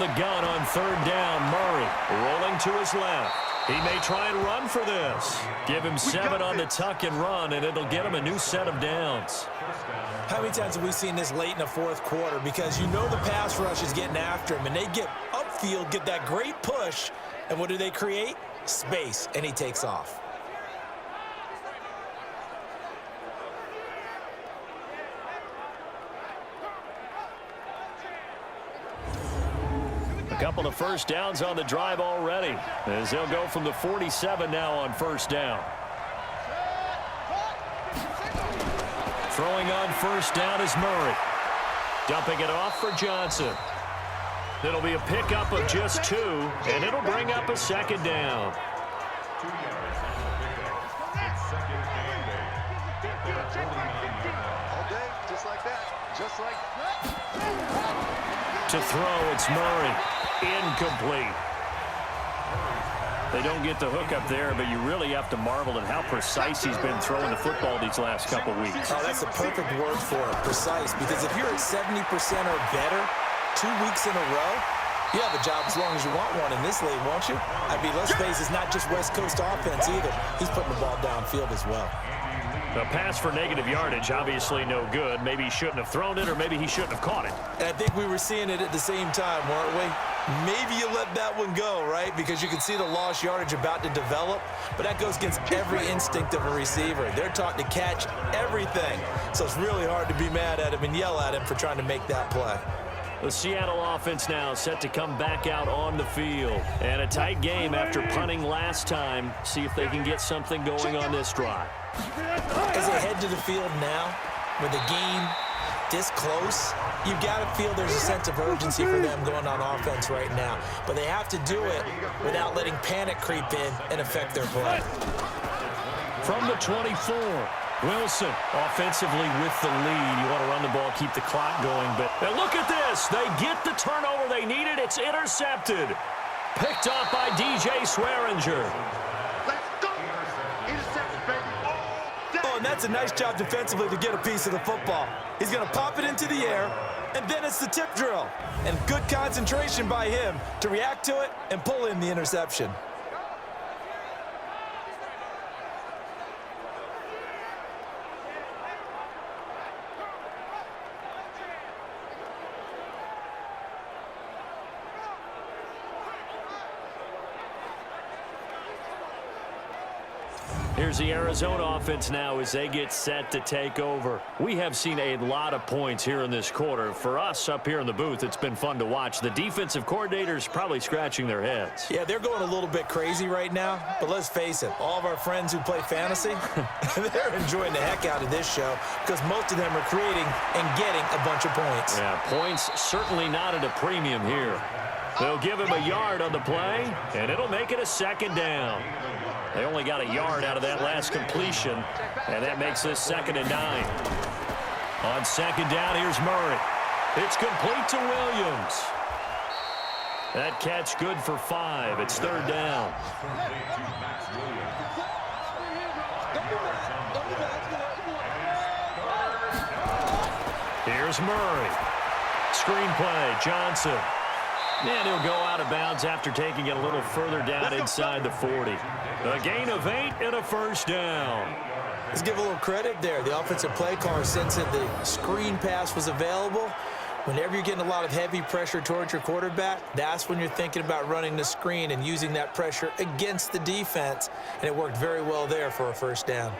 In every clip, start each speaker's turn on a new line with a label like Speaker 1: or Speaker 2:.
Speaker 1: the gun on third down. Murray rolling to his left. He may try and run for this. Give him 7 on the tuck and run, and it'll get him a new set of downs.
Speaker 2: How many times have we seen this late in the fourth quarter? Because you know the pass rush is getting after him, and they get upfield, get that great push, and what do they create? Space, and he takes off.
Speaker 1: A couple of first downs on the drive already, as they'll go from the 47 now on first down. Throwing on first down is Murray. Dumping it off for Johnson. It'll be a pickup of just 2, and it'll bring up a second down. To throw, it's Murray. Incomplete. They don't get the hook up there, but you really have to marvel at how precise he's been throwing the football these last couple weeks.
Speaker 2: Oh, that's a perfect word for it, precise, because if you're at 70% or better 2 weeks in a row, you have a job as long as you want one in this league, won't you? I mean, let's face it, it's not just West Coast offense either. He's putting the ball downfield as well.
Speaker 1: A pass for negative yardage, obviously no good. Maybe he shouldn't have thrown it, or maybe he shouldn't have caught it.
Speaker 2: And I think we were seeing it at the same time, weren't we? Maybe you let that one go, right? Because you can see the lost yardage about to develop, but that goes against every instinct of a receiver. They're taught to catch everything, so it's really hard to be mad at him and yell at him for trying to make that play.
Speaker 1: The Seattle offense now set to come back out on the field. And a tight game after punting last time. See if they can get something going on this drive.
Speaker 2: As they head to the field now, with the game this close, you've got to feel there's a sense of urgency for them going on offense right now. But they have to do it without letting panic creep in and affect their play.
Speaker 1: From the 24, Wilson offensively with the lead. You want to run the ball, keep the clock going. But look at this. They get the turnover they needed. It's intercepted. Picked up by DJ Swearinger.
Speaker 2: And that's a nice job defensively to get a piece of the football. He's going to pop it into the air, and then it's the tip drill. And good concentration by him to react to it and pull in the interception.
Speaker 1: Here's the Arizona offense now as they get set to take over. We have seen a lot of points here in this quarter. For us up here in the booth, it's been fun to watch. The defensive coordinators probably scratching their heads.
Speaker 2: Yeah, they're going a little bit crazy right now, but let's face it, all of our friends who play fantasy, they're enjoying the heck out of this show because most of them are creating and getting a bunch of points.
Speaker 1: Yeah, points certainly not at a premium here. They'll give him a yard on the play, and it'll make it a second down. They only got a yard out of that last completion, and that makes this 2nd and 9. On second down, here's Murray. It's complete to Williams. That catch good for 5. It's 3rd down. Here's Murray. Screen play, Johnson. And he'll go out of bounds after taking it a little further down inside the 40. A gain of 8 and a 1st down.
Speaker 2: Let's give a little credit there. The offensive play caller, since the screen pass was available, whenever you're getting a lot of heavy pressure towards your quarterback, that's when you're thinking about running the screen and using that pressure against the defense. And it worked very well there for a 1st down.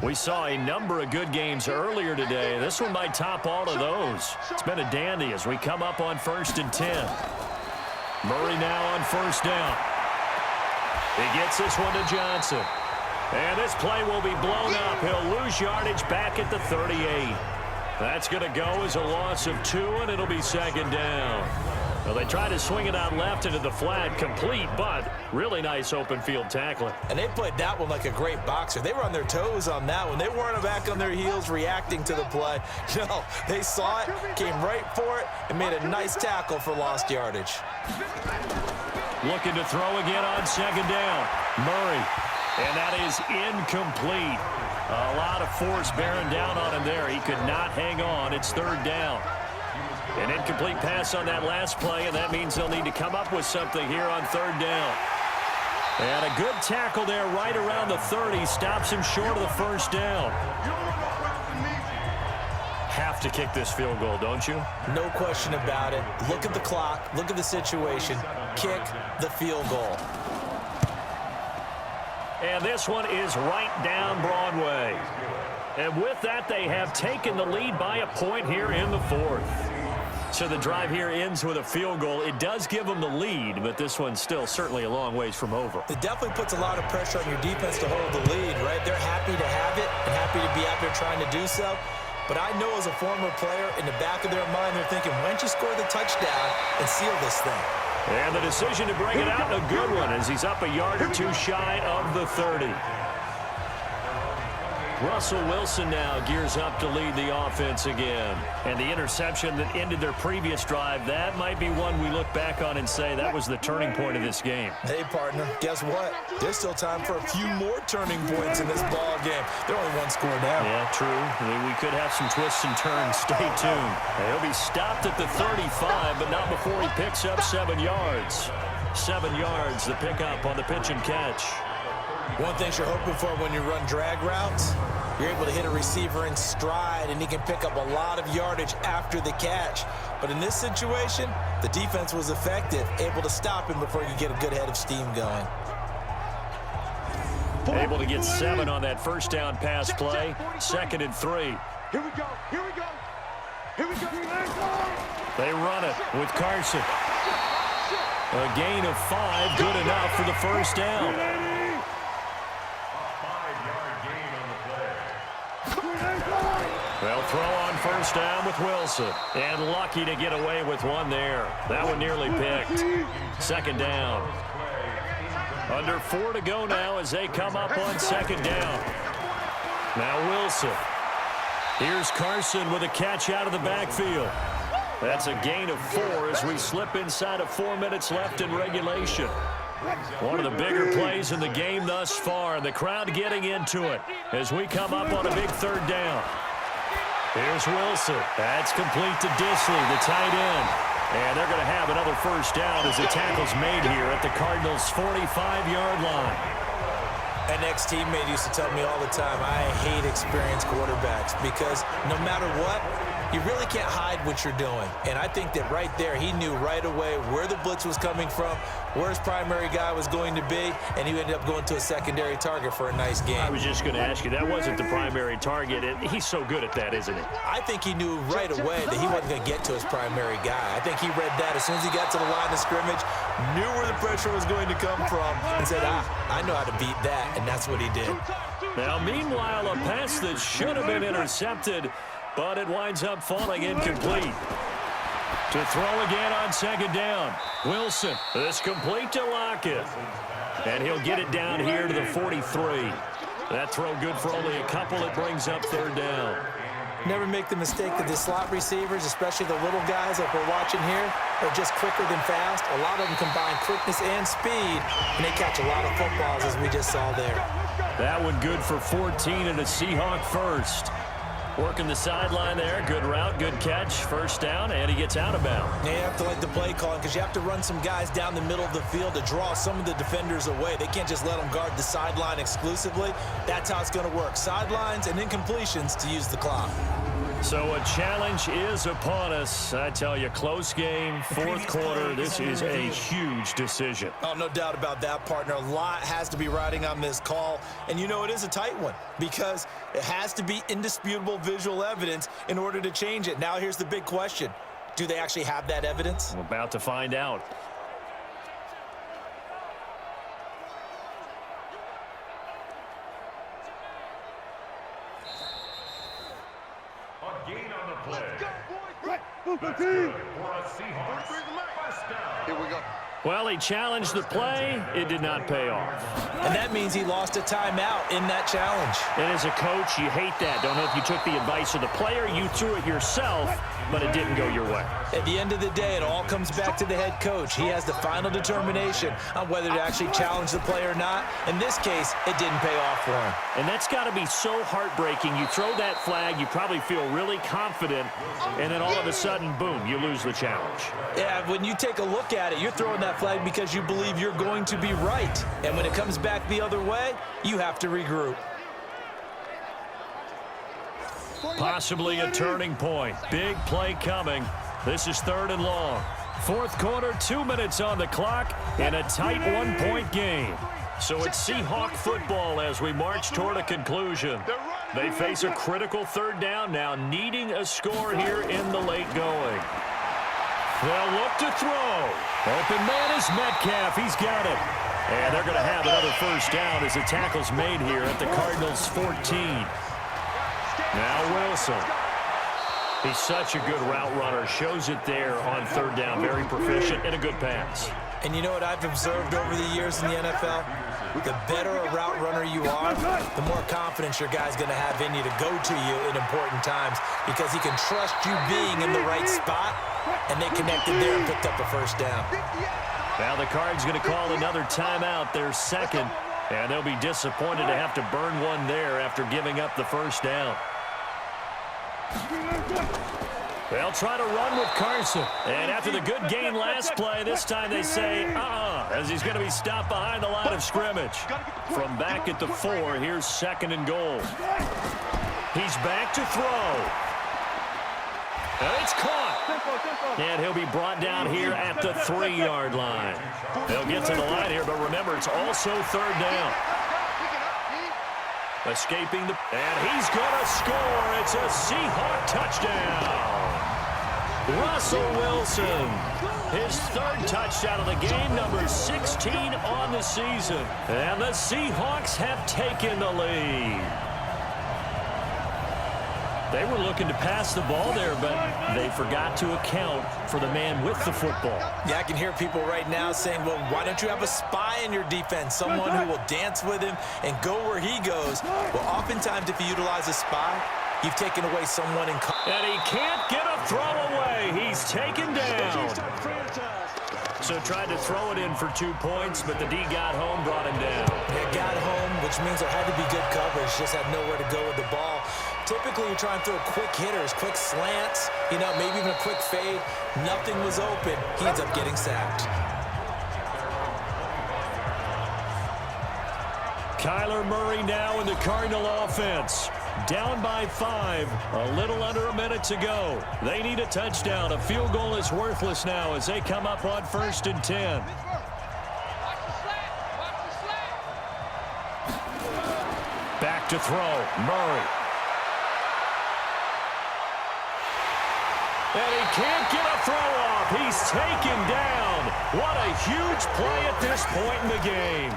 Speaker 1: We saw a number of good games earlier today. This one might top all of those. It's been a dandy as we come up on 1st and 10. Murray now on 1st down. He gets this one to Johnson. And this play will be blown up. He'll lose yardage back at the 38. That's going to go as a loss of 2, and it'll be 2nd down. Well, they try to swing it out left into the flat, complete, but really nice open field tackling.
Speaker 2: And they played that one like a great boxer. They were on their toes on that one. They weren't back on their heels reacting to the play. No, they saw it, came right for it, and made a nice tackle for lost yardage.
Speaker 1: Looking to throw again on 2nd down. Murray, and that is incomplete. A lot of force bearing down on him there. He could not hang on. It's third down. An incomplete pass on that last play, and that means they'll need to come up with something here on third down. And a good tackle there right around the 30. Stops him short of the first down. Have to kick this field goal, don't you?
Speaker 2: No question about it. Look at the clock. Look at the situation. Kick the field goal.
Speaker 1: And this one is right down Broadway. And with that, they have taken the lead by a point here in the fourth. So the drive here ends with a field goal. It does give them the lead, but this one's still certainly a long ways from over.
Speaker 2: It definitely puts a lot of pressure on your defense to hold the lead, right? They're happy to have it and happy to be out there trying to do so. But I know as a former player, in the back of their mind, they're thinking, why don't you score the touchdown and seal this thing?
Speaker 1: And the decision to bring it out, a good one, as he's up a yard or two shy of the 30. Russell Wilson now gears up to lead the offense again. And the interception that ended their previous drive, that might be one we look back on and say that was the turning point of this game.
Speaker 2: Hey, partner, guess what? There's still time for a few more turning points in this ball game. They're only one score down.
Speaker 1: Yeah, true. We could have some twists and turns. Stay tuned. He'll be stopped at the 35, but not before he picks up 7 yards. 7 yards, the pickup on the pitch and catch.
Speaker 2: One thing you're hoping for when you run drag routes, you're able to hit a receiver in stride, and he can pick up a lot of yardage after the catch. But in this situation, the defense was effective, able to stop him before you get a good head of steam going.
Speaker 1: Able to get 7 on that first down pass play. 2nd and 3.
Speaker 3: Here we go. Here we go. Here we go.
Speaker 1: They run it with Carson. A gain of 5, good enough for the first down. They'll throw on first down with Wilson. And lucky to get away with one there. That one nearly picked. 2nd down. Under 4 to go now as they come up on 2nd down. Now Wilson. Here's Carson with a catch out of the backfield. That's a gain of 4 as we slip inside of 4 minutes left in regulation. One of the bigger plays in the game thus far, and the crowd getting into it as we come up on a big 3rd down. Here's Wilson. That's complete to Disley, the tight end. And they're going to have another first down as the tackle's made here at the Cardinals' 45-yard line.
Speaker 2: An ex-teammate used to tell me all the time, I hate experienced quarterbacks because no matter what, you really can't hide what you're doing. And I think that right there, he knew right away where the blitz was coming from, where his primary guy was going to be, and he ended up going to a secondary target for a nice game.
Speaker 1: I was just going to ask you, that wasn't the primary target. He's so good at that, isn't he?
Speaker 2: I think he knew right away that he wasn't going to get to his primary guy. I think he read that as soon as he got to the line of scrimmage, knew where the pressure was going to come from, and said, I know how to beat that, and that's what he did.
Speaker 1: Now, meanwhile, a pass that should have been intercepted, but it winds up falling incomplete. To throw again on 2nd down. Wilson, this complete to Lockett. And he'll get it down here to the 43. That throw good for only a couple. It brings up 3rd down.
Speaker 2: Never make the mistake that the slot receivers, especially the little guys like we're watching here, are just quicker than fast. A lot of them combine quickness and speed, and they catch a lot of footballs, as we just saw there.
Speaker 1: That one good for 14 and a Seahawk first. Working the sideline there. Good route, good catch. First down, and he gets out of bounds.
Speaker 2: Yeah, you have to like the play calling because you have to run some guys down the middle of the field to draw some of the defenders away. They can't just let them guard the sideline exclusively. That's how it's going to work. Sidelines and incompletions to use the clock.
Speaker 1: So a challenge is upon us. I tell you, close game, 4th quarter. This is a huge decision.
Speaker 2: Oh, no doubt about that, partner. A lot has to be riding on this call. And you know it is a tight one because it has to be indisputable visual evidence in order to change it. Now here's the big question. Do they actually have that evidence?
Speaker 1: We're about to find out.
Speaker 3: Here we go.
Speaker 1: Well, he challenged the play. It did not pay off.
Speaker 2: And that means he lost a timeout in that challenge.
Speaker 1: And as a coach, you hate that. Don't know if you took the advice of the player, you threw it yourself, but it didn't go your way.
Speaker 2: At the end of the day, it all comes back to the head coach. He has the final determination on whether to actually challenge the play or not. In this case, it didn't pay off for him.
Speaker 1: And that's got to be so heartbreaking. You throw that flag, you probably feel really confident, and then all of a sudden, boom, you lose the challenge.
Speaker 2: Yeah, when you take a look at it, you're throwing that flag because you believe you're going to be right. And when it comes back the other way, you have to regroup.
Speaker 1: Possibly a turning point. Big play coming. This is 3rd and long. 4th quarter, 2 minutes on the clock, and a tight one-point game. So it's Seahawk football as we march toward a conclusion. They face a critical 3rd down now, needing a score here in the late going. They'll look to throw. Open man is Metcalf. He's got it. And they're going to have another 1st down as the tackle's made here at the Cardinals' 14. Now Wilson. He's such a good route runner. Shows it there on 3rd down. Very proficient and a good pass.
Speaker 2: And you know what I've observed over the years in the NFL? The better a route runner you are, the more confidence your guy's going to have in you to go to you in important times because he can trust you being in the right spot, and they connected there and picked up a 1st down.
Speaker 1: Now the Cards going to call another timeout, their 2nd, and they'll be disappointed to have to burn one there after giving up the 1st down. They'll try to run with Carson. And after the good game last play, this time they say, as he's going to be stopped behind the line of scrimmage. From back at the 4, here's 2nd and goal. He's back to throw. And it's caught. And he'll be brought down here at the 3-yard line. They'll get to the line here, but remember, it's also 3rd down. Escaping the... And he's going to score. It's a Seahawk touchdown. Russell Wilson. His 3rd touchdown of the game, number 16 on the season. And the Seahawks have taken the lead. They were looking to pass the ball there, but they forgot to account for the man with the football.
Speaker 2: Yeah, I can hear people right now saying, well, why don't you have a spy in your defense, someone who will dance with him and go where he goes? Well, oftentimes if you utilize a spy, you've taken away someone in...
Speaker 1: And he can't get a throw away. He's taken down. So tried to throw it in for 2 points, but the D got home, brought him down.
Speaker 2: Yeah, got home, which means there had to be good coverage. Just had nowhere to go with the ball. Typically, you try and throw quick hitters, quick slants, maybe even a quick fade. Nothing was open. He ends up getting sacked.
Speaker 1: Kyler Murray now in the Cardinal offense. Down by 5, a little under a minute to go. They need a touchdown. A field goal is worthless now as they come up on 1st and 10. Back to throw, Murray. And he can't get a throw off. He's taken down. What a huge play at this point in the game.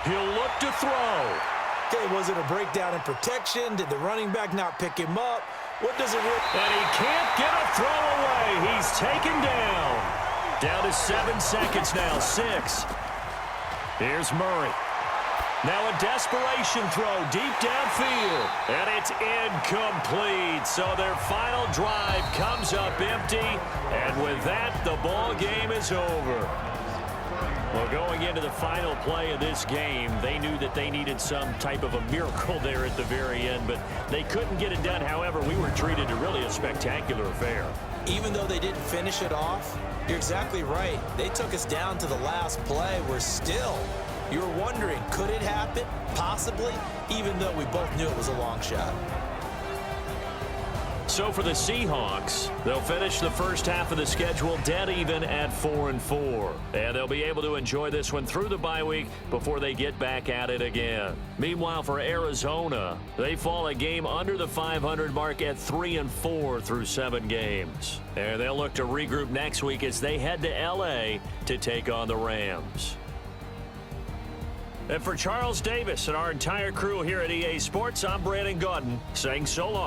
Speaker 1: He'll look to throw.
Speaker 2: Okay, was it a breakdown in protection? Did the running back not pick him up? What does it really...
Speaker 1: And he can't get a throw away. He's taken down. Down to 7 seconds now, 6. Here's Murray. Now a desperation throw deep downfield. And it's incomplete. So their final drive comes up empty. And with that, the ball game is over. Well, going into the final play of this game, they knew that they needed some type of a miracle there at the very end, but they couldn't get it done. However, we were treated to really a spectacular affair.
Speaker 2: Even though they didn't finish it off, you're exactly right. They took us down to the last play. We're still, you were wondering, could it happen? Possibly, even though we both knew it was a long shot.
Speaker 1: So for the Seahawks, they'll finish the first half of the schedule dead even at 4-4. And they'll be able to enjoy this one through the bye week before they get back at it again. Meanwhile, for Arizona, they fall a game under the 500 mark at 3-4 through 7 games. And they'll look to regroup next week as they head to L.A. to take on the Rams. And for Charles Davis and our entire crew here at EA Sports, I'm Brandon Gaudin saying so long.